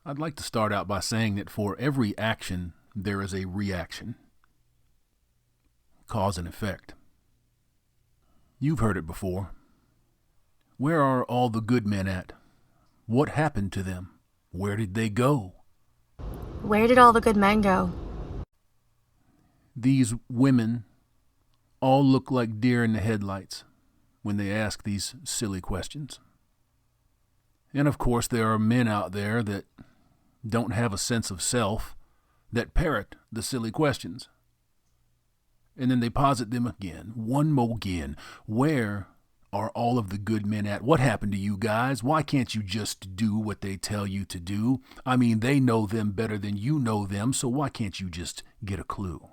I'd like to start out by saying that for every action, there is a reaction. Cause and effect. You've heard it before. Where are all the good men at? What happened to them? Where did they go? Where did all the good men go? These women all look like deer in the headlights when they ask these silly questions. And of course, there are men out there that don't have a sense of self, that parrot the silly questions. And then they posit them again, one more again. Where are all of the good men at? What happened to you guys? Why can't you just do what they tell you to do? I mean, they know them better than you know them, so why can't you just get a clue?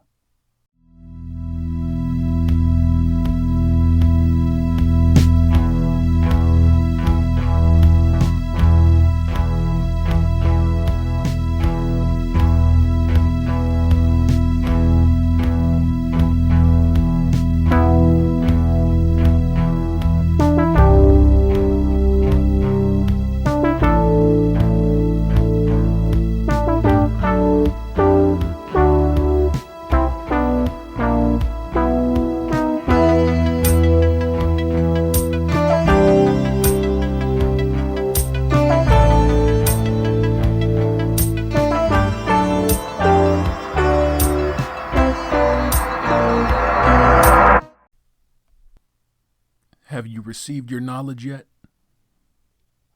Have you received your knowledge yet?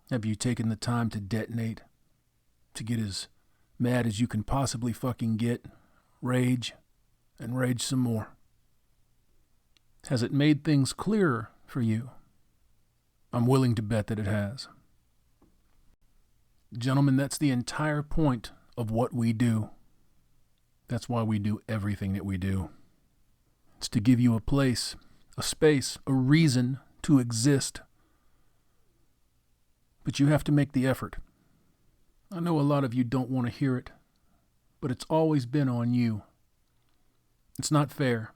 Have you taken the time to detonate, to get as mad as you can possibly fucking get, rage, and rage some more? Has it made things clearer for you? I'm willing to bet that it has. Gentlemen, that's the entire point of what we do. That's why we do everything that we do. It's to give you a place, a space, a reason to exist. But you have to make the effort. I know a lot of you don't want to hear it, but it's always been on you. It's not fair.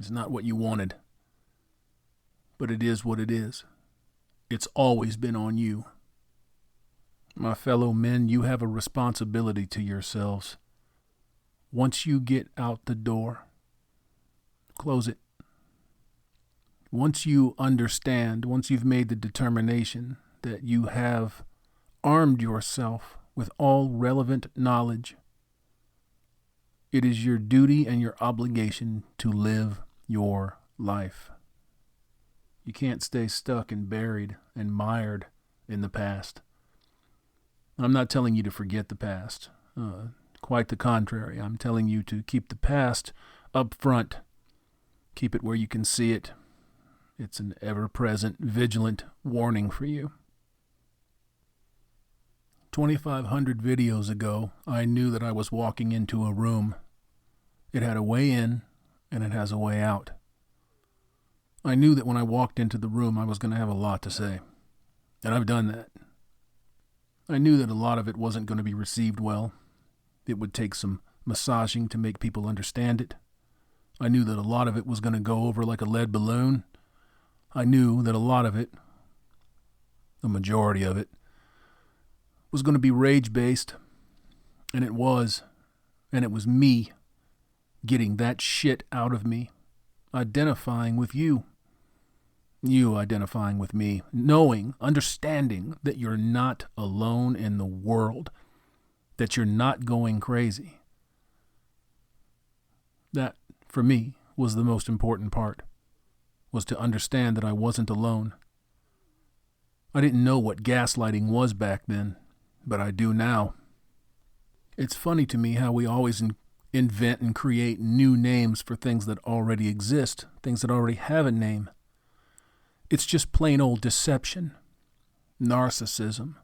It's not what you wanted. But it is what it is. It's always been on you. My fellow men, you have a responsibility to yourselves. Once you get out the door, close it. Once you understand, once you've made the determination that you have armed yourself with all relevant knowledge, it is your duty and your obligation to live your life. You can't stay stuck and buried and mired in the past. I'm not telling you to forget the past. Quite the contrary. I'm telling you to keep the past up front. Keep it where you can see it. It's an ever-present, vigilant warning for you. 2,500 videos ago, I knew that I was walking into a room. It had a way in, and it has a way out. I knew that when I walked into the room, I was going to have a lot to say. And I've done that. I knew that a lot of it wasn't going to be received well. It would take some massaging to make people understand it. I knew that a lot of it was going to go over like a lead balloon. I knew that a lot of it, the majority of it, was going to be rage-based, and it was me getting that shit out of me, identifying with you identifying with me, knowing, understanding that you're not alone in the world, that you're not going crazy. That, for me, was the most important part. Was to understand that I wasn't alone. I didn't know what gaslighting was back then, but I do now. It's funny to me how we always invent and create new names for things that already exist, things that already have a name. It's just plain old deception, narcissism,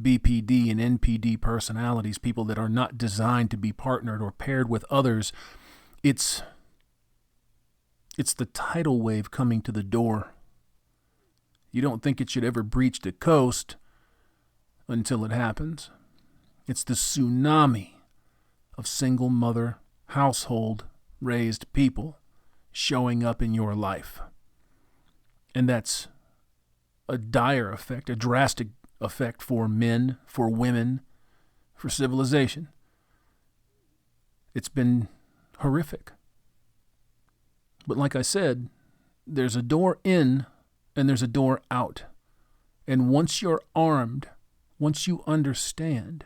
BPD and NPD personalities, people that are not designed to be partnered or paired with others. It's the tidal wave coming to the door. You don't think it should ever breach the coast until it happens. It's the tsunami of single mother, household raised people showing up in your life. And that's a dire effect, a drastic effect for men, for women, for civilization. It's been horrific. But like I said, there's a door in and there's a door out. And once you're armed, once you understand,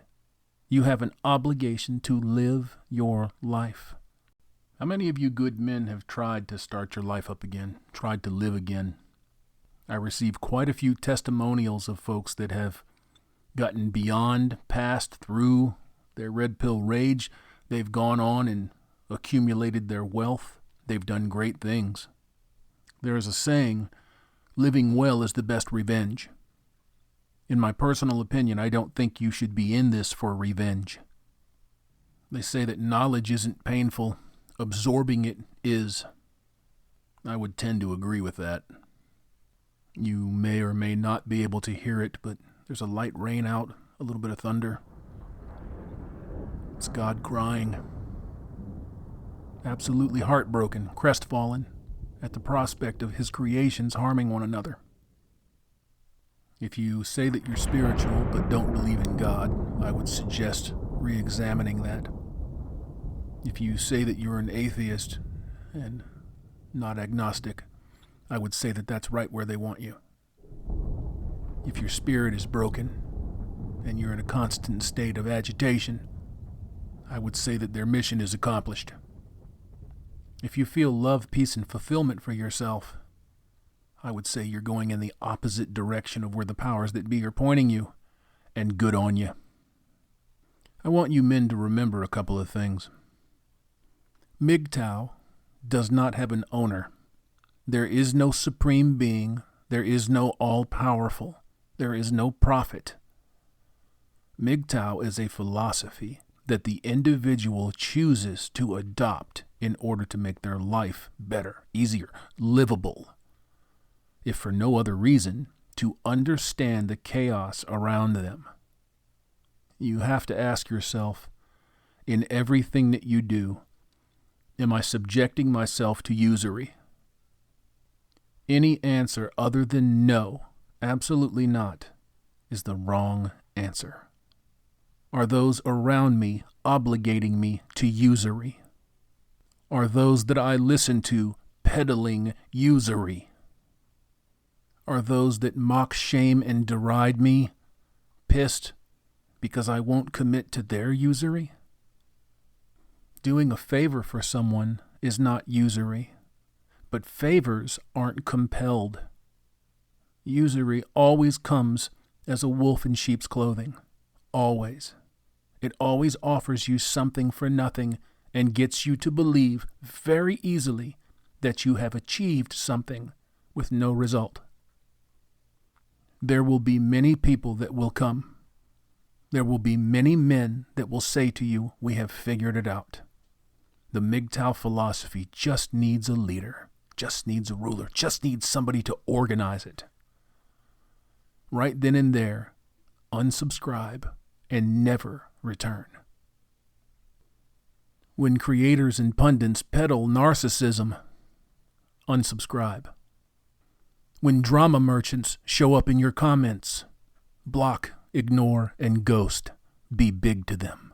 you have an obligation to live your life. How many of you good men have tried to start your life up again, tried to live again? I receive quite a few testimonials of folks that have gotten beyond, passed through their red pill rage. They've gone on and accumulated their wealth. They've done great things. There is a saying, living well is the best revenge. In my personal opinion, I don't think you should be in this for revenge. They say that knowledge isn't painful, absorbing it is. I would tend to agree with that. You may or may not be able to hear it, but there's a light rain out, a little bit of thunder. It's God crying. Absolutely heartbroken, crestfallen at the prospect of his creations harming one another. If you say that you're spiritual but don't believe in God, I would suggest re-examining that. If you say that you're an atheist and not agnostic, I would say that that's right where they want you. If your spirit is broken and you're in a constant state of agitation, I would say that their mission is accomplished. If you feel love, peace, and fulfillment for yourself, I would say you're going in the opposite direction of where the powers that be are pointing you, and good on you. I want you men to remember a couple of things. MGTOW does not have an owner. There is no supreme being. There is no all-powerful. There is no prophet. MGTOW is a philosophy that the individual chooses to adopt in order to make their life better, easier, livable. If for no other reason, to understand the chaos around them. You have to ask yourself, in everything that you do, am I subjecting myself to usury? Any answer other than no, absolutely not, is the wrong answer. Are those around me obligating me to usury? Are those that I listen to peddling usury? Are those that mock, shame, and deride me pissed because I won't commit to their usury? Doing a favor for someone is not usury, but favors aren't compelled. Usury always comes as a wolf in sheep's clothing. Always. It always offers you something for nothing and gets you to believe very easily that you have achieved something with no result. There will be many people that will come. There will be many men that will say to you, we have figured it out. The MGTOW philosophy just needs a leader, just needs a ruler, just needs somebody to organize it. Right then and there, unsubscribe and never return. When creators and pundits peddle narcissism, unsubscribe. When drama merchants show up in your comments, block, ignore, and ghost. Be big to them.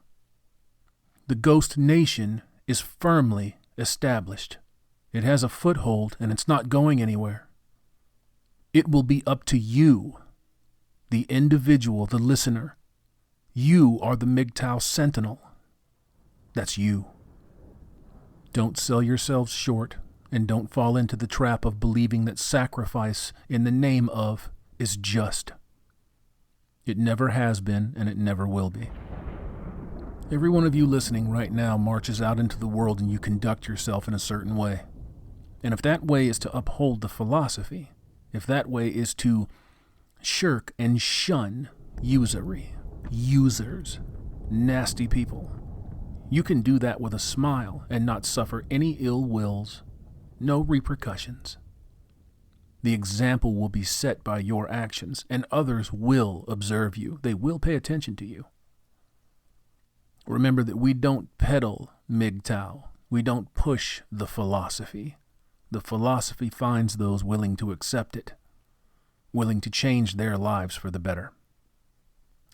The ghost nation is firmly established. It has a foothold and it's not going anywhere. It will be up to you, the individual, the listener. You are the MGTOW sentinel. That's you. Don't sell yourselves short. And don't fall into the trap of believing that sacrifice in the name of is just. It never has been, and it never will be. Every one of you listening right now marches out into the world and you conduct yourself in a certain way. And if that way is to uphold the philosophy, if that way is to shirk and shun usury, users, nasty people, you can do that with a smile and not suffer any ill wills. No repercussions. The example will be set by your actions, and others will observe you. They will pay attention to you. Remember that we don't peddle MGTOW. We don't push the philosophy. The philosophy finds those willing to accept it, willing to change their lives for the better.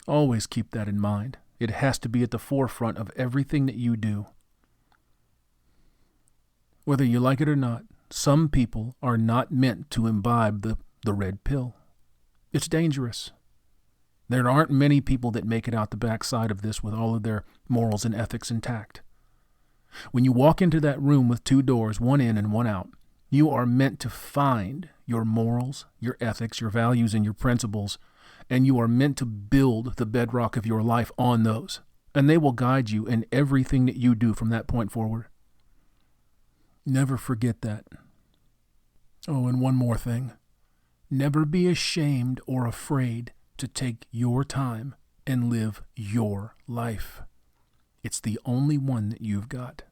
Always keep that in mind, It has to be at the forefront of everything that you do. Whether you like it or not, some people are not meant to imbibe the red pill. It's dangerous. There aren't many people that make it out the backside of this with all of their morals and ethics intact. When you walk into that room with two doors, one in and one out, you are meant to find your morals, your ethics, your values, and your principles, and you are meant to build the bedrock of your life on those. And they will guide you in everything that you do from that point forward. Never forget that. Oh, and one more thing. Never be ashamed or afraid to take your time and live your life. It's the only one that you've got.